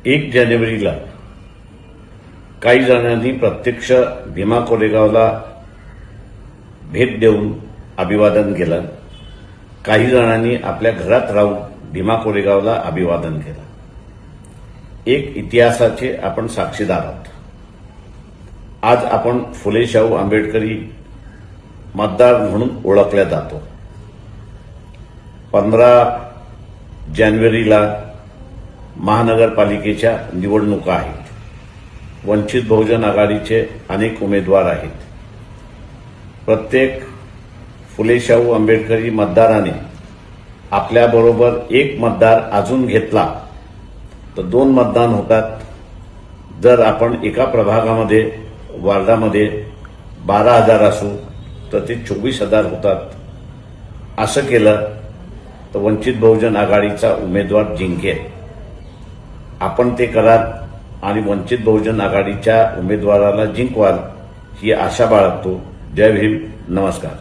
1 जानेवारीला काही जणांनी प्रत्यक्ष भीमा कोरेगावला भेट देऊन अभिवादन केलं. काही जणांनी आपल्या घरात राहून भीमा कोरेगावला अभिवादन केलं. एक इतिहासाचे आपण साक्षीदार आहोत. आज आपण फुले शाहू आंबेडकरी मतदार म्हणून ओळखल्या जातो. 15 जानेवारीला महानगरपालिकेच्या निवडणुका आहेत. वंचित बहुजन आघाडीचे अनेक उमेदवार आहेत. प्रत्येक फुले शाहू आंबेडकरी मतदाराने आपल्याबरोबर एक मतदार अजून घेतला तर 2 मतदान होतात. जर आपण एका प्रभागामध्ये वार्डामध्ये 12,000 असू तर ते 24,000 होतात. असं केलं तर वंचित बहुजन आघाडीचा उमेदवार जिंकेल. आपण ते कराल आणि वंचित बहुजन आघाडीच्या उमेदवाराला जिंकवाल ही आशा बाळगतो. जय भीम. नमस्कार.